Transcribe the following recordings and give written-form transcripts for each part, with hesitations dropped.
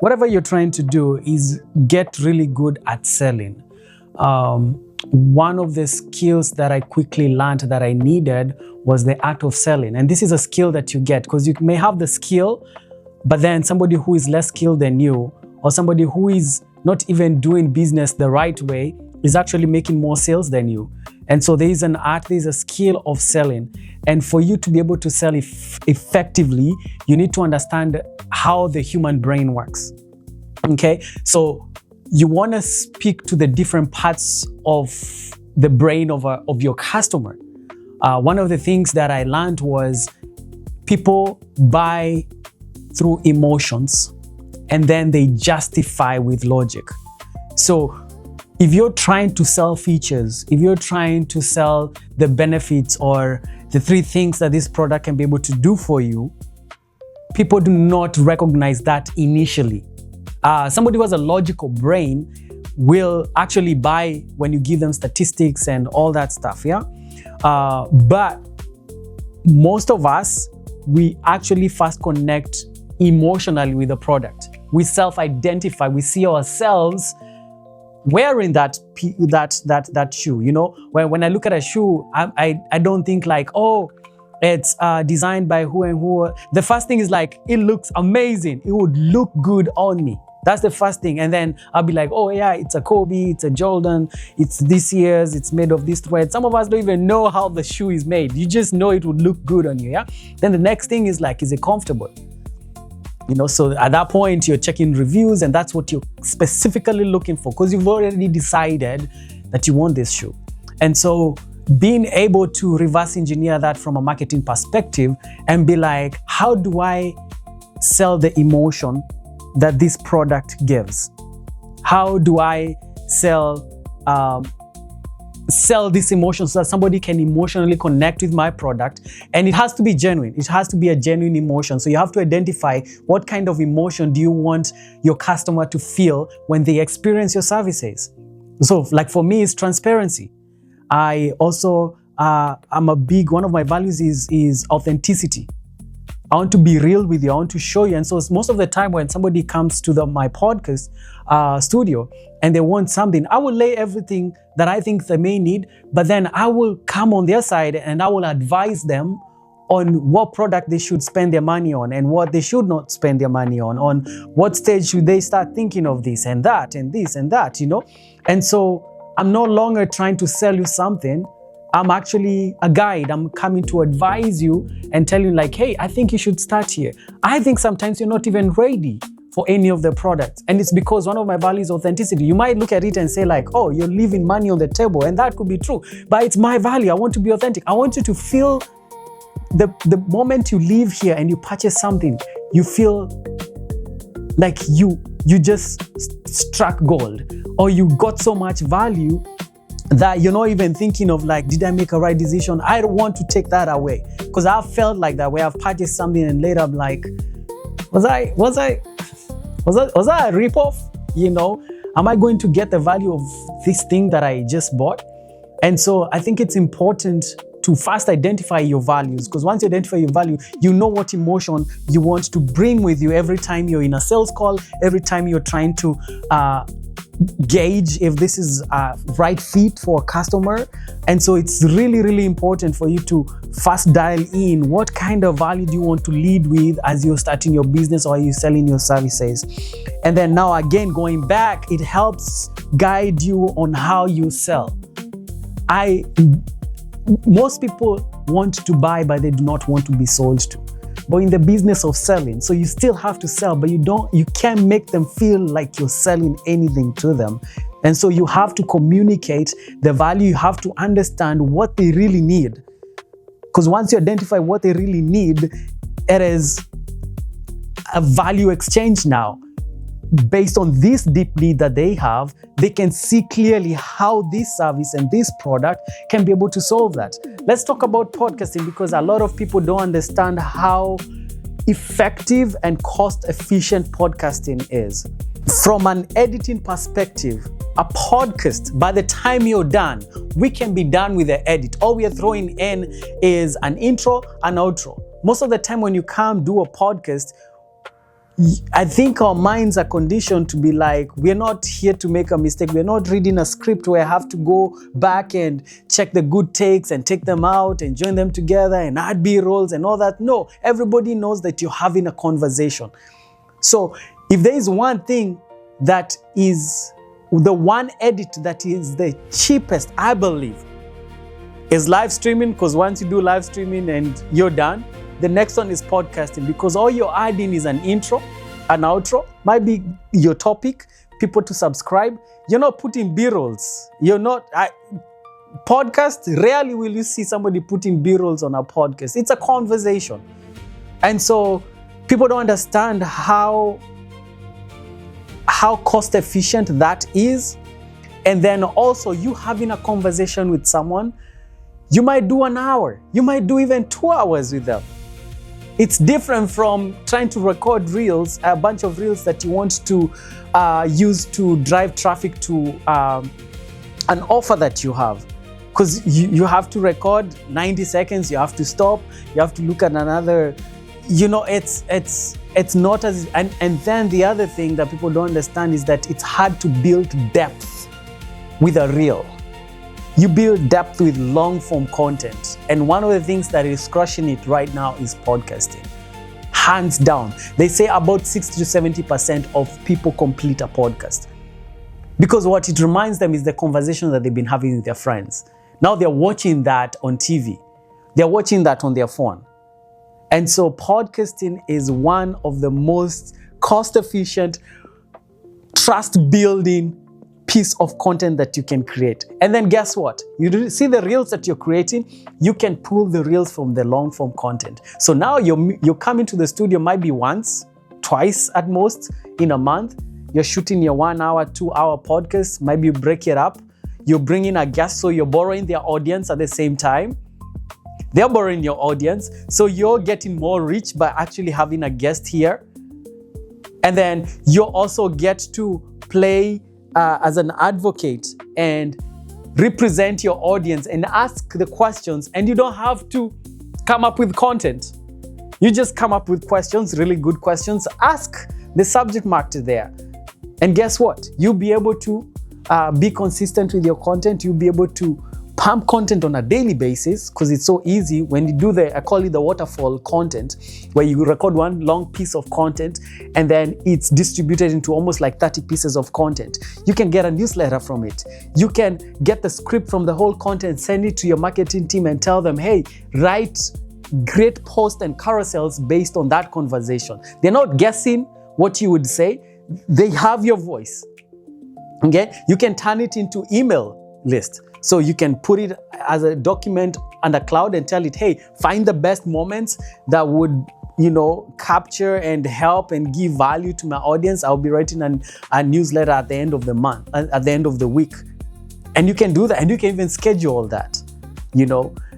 whatever you're trying to do is get really good at selling. One of the skills that I quickly learned that I needed was the art of selling. And this is a skill that you get because you may have the skill, but then somebody who is less skilled than you, or somebody who is not even doing business the right way, is actually making more sales than you. And so there is an art, there is a skill of selling. And for you to be able to sell effectively, you need to understand how the human brain works. Okay, so you want to speak to the different parts of the brain of your customer. One of the things that I learned was people buy through emotions and then they justify with logic. So if you're trying to sell features, if you're trying to sell the benefits or the 3 things that this product can be able to do for you, people do not recognize that initially. Somebody who has a logical brain will actually buy when you give them statistics and all that stuff, yeah? But most of us, we actually first connect emotionally with the product. We self-identify, we see ourselves wearing that shoe. You know, when I look at a shoe, I don't think like, oh, it's designed by who and who. The first thing is like, it looks amazing. It would look good on me. That's the first thing. And then I'll be like, oh yeah, it's a Kobe, it's a Jordan, it's this year's, it's made of this thread. Some of us don't even know how the shoe is made. You just know it would look good on you, yeah? Then the next thing is like, is it comfortable? You know, so at that point, you're checking reviews and that's what you're specifically looking for because you've already decided that you want this shoe. And so being able to reverse engineer that from a marketing perspective and be like, how do I sell the emotion that this product gives? How do I sell this emotion so that somebody can emotionally connect with my product? And it has to be genuine. It has to be a genuine emotion. So you have to identify what kind of emotion do you want your customer to feel when they experience your services. So like for me, it's transparency. I also, one of my values is authenticity. I want to be real with you. I want to show you. And so most of the time when somebody comes to my podcast studio and they want something, I will lay everything that I think they may need, but then I will come on their side and I will advise them on what product they should spend their money on and what they should not spend their money on what stage should they start thinking of this and that and this and that, you know? And so I'm no longer trying to sell you something. I'm actually a guide. I'm coming to advise you and tell you like, hey, I think you should start here. I think sometimes you're not even ready for any of the products. And it's because one of my values is authenticity. You might look at it and say like, oh, you're leaving money on the table. And that could be true, but it's my value. I want to be authentic. I want you to feel the moment you leave here and you purchase something, you feel like you just struck gold or you got so much value that you're not even thinking of like, did I make a right decision? I don't want to take that away because I've felt like that where I've purchased something and later I'm like, was that a ripoff? You know, am I going to get the value of this thing that I just bought? And so I think it's important to first identify your values because once you identify your value, you know what emotion you want to bring with you every time you're in a sales call, every time you're trying to gauge if this is a right fit for a customer. And so it's really, really important for you to first dial in what kind of value do you want to lead with as you're starting your business or you're selling your services. And then now again, going back, it helps guide you on how you sell. Most people want to buy, but they do not want to be sold to. But in the business of selling, so you still have to sell, but you can't make them feel like you're selling anything to them. And so you have to communicate the value. You have to understand what they really need. Because once you identify what they really need, it is a value exchange now. Based on this deep need that they have, they can see clearly how this service and this product can be able to solve that. Let's talk about podcasting because a lot of people don't understand how effective and cost-efficient podcasting is. From an editing perspective, a podcast, by the time you're done, we can be done with the edit. All we are throwing in is an intro, an outro. Most of the time when you come do a podcast, I think our minds are conditioned to be like, we're not here to make a mistake. We're not reading a script where I have to go back and check the good takes and take them out and join them together and add B-rolls and all that. No, everybody knows that you're having a conversation. So if there is one thing that is the one edit that is the cheapest, I believe, is live streaming, because once you do live streaming and you're done, the next one is podcasting, because all you're adding is an intro, an outro, might be your topic, people to subscribe. You're not putting B-rolls. Podcast, rarely will you see somebody putting B-rolls on a podcast. It's a conversation. And so people don't understand how cost efficient that is. And then also you having a conversation with someone, you might do an hour, you might do even 2 hours with them. It's different from trying to record reels, a bunch of reels that you want to use to drive traffic to an offer that you have. Because you have to record 90 seconds, you have to stop, you have to look at another, it's not as, and then the other thing that people don't understand is that it's hard to build depth with a reel. You build depth with long form content. And one of the things that is crushing it right now is podcasting. Hands down. They say about 60 to 70% of people complete a podcast. Because what it reminds them is the conversation that they've been having with their friends. Now they're watching that on TV. They're watching that on their phone. And so podcasting is one of the most cost-efficient, trust-building piece of content that you can create. And then guess what? You see the reels that you're creating, you can pull the reels from the long form content. So now you're coming to the studio might be once, twice at most in a month. You're shooting your 1 hour, 2 hour podcast. Maybe you break it up. You're bringing a guest, so you're borrowing their audience at the same time. They're borrowing your audience. So you're getting more reach by actually having a guest here. And then you also get to play as an advocate and represent your audience and ask the questions, and you don't have to come up with content. You just come up with questions, really good questions, ask the subject matter there. And guess what? You'll be able to be consistent with your content. You'll be able to pump content on a daily basis, because it's so easy when you do I call it the waterfall content, where you record one long piece of content and then it's distributed into almost like 30 pieces of content. You can get a newsletter from it. You can get the script from the whole content, send it to your marketing team and tell them, hey, write great posts and carousels based on that conversation. They're not guessing what you would say. They have your voice. Okay? You can turn it into email list. So you can put it as a document on the cloud and tell it, hey, find the best moments that would, capture and help and give value to my audience. I'll be writing a newsletter at the end of the month, at the end of the week. And you can do that. And you can even schedule that,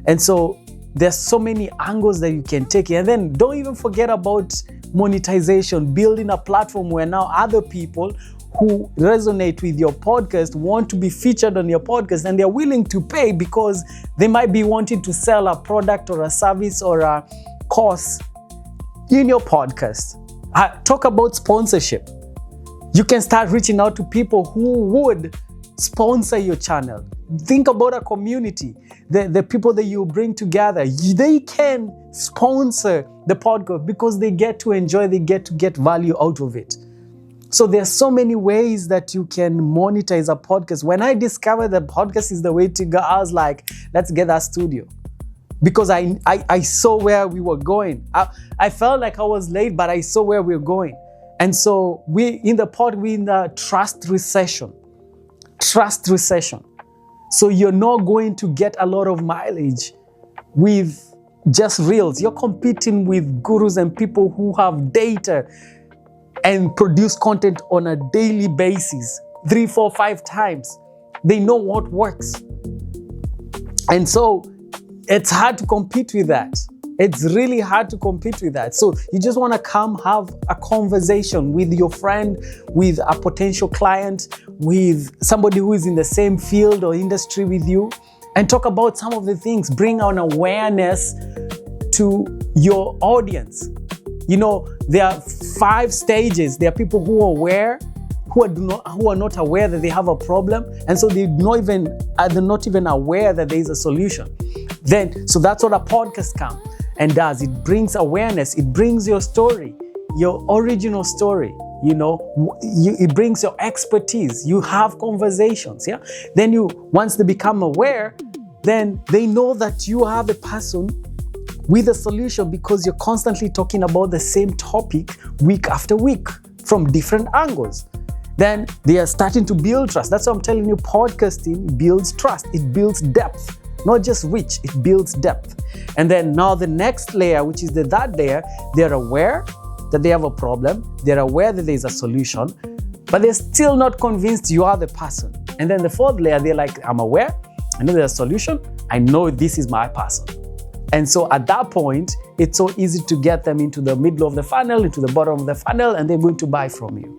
And so there's so many angles that you can take. And then don't even forget about monetization, building a platform where now other people who resonate with your podcast want to be featured on your podcast, and they're willing to pay because they might be wanting to sell a product or a service or a course in your podcast. Talk about sponsorship. You can start reaching out to people who would sponsor your channel. Think about a community, the people that you bring together. They can sponsor the podcast because they get to enjoy, they get to get value out of it. So there's so many ways that you can monetize a podcast. When I discovered that podcast is the way to go, I was like, let's get that studio. Because I saw where we were going. I felt like I was late, but I saw where we were going. And so we're in the trust recession. Trust recession. So you're not going to get a lot of mileage with just reels. You're competing with gurus and people who have data and produce content on a daily basis, 3, 4, 5 times. They know what works. And so it's hard to compete with that. It's really hard to compete with that. So you just want to come have a conversation with your friend, with a potential client, with somebody who is in the same field or industry with you, and talk about some of the things. Bring an awareness to your audience. There are 5 stages. There are people who are aware, who are not aware that they have a problem, and so they're not even aware that there is a solution. So that's what a podcast comes and does. It brings awareness. It brings your story, your original story. It brings your expertise. You have conversations. Yeah. Then once they become aware, then they know that you are the person with a solution, because you're constantly talking about the same topic week after week from different angles. Then they are starting to build trust. That's what I'm telling you. Podcasting builds trust. It builds depth, not just reach. It builds depth. And then now the next layer, which is the third layer, they're aware that they have a problem. They're aware that there's a solution, but they're still not convinced you are the person. And then the fourth layer, they're like, I'm aware. I know there's a solution. I know this is my person. And so at that point, it's so easy to get them into the middle of the funnel, into the bottom of the funnel, and they're going to buy from you.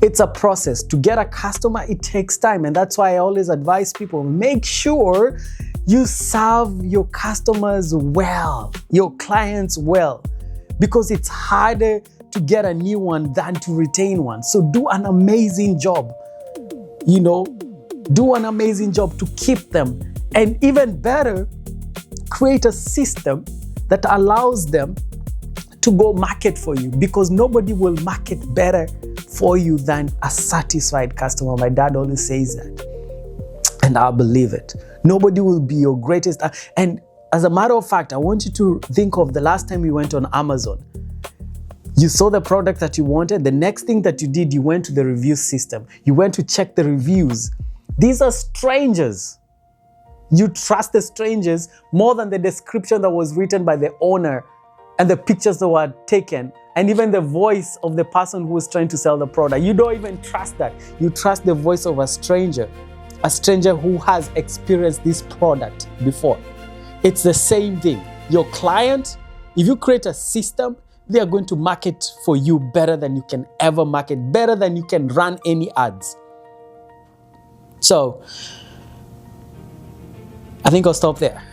It's a process. To get a customer, it takes time. And that's why I always advise people, make sure you serve your customers well, your clients well, because it's harder to get a new one than to retain one. So do an amazing job. Do an amazing job to keep them. And even better, create a system that allows them to go market for you, because nobody will market better for you than a satisfied customer. My dad always says that, and I believe it. Nobody will be your greatest. And as a matter of fact, I want you to think of the last time you went on Amazon. You saw the product that you wanted. The next thing that you did, you went to the review system. You went to check the reviews. These are strangers. You trust the strangers more than the description that was written by the owner and the pictures that were taken, and even the voice of the person who was trying to sell the product. You don't even trust that. You trust the voice of a stranger who has experienced this product before. It's the same thing. Your client, if you create a system, they are going to market for you better than you can ever market, better than you can run any ads. So I think I'll stop there.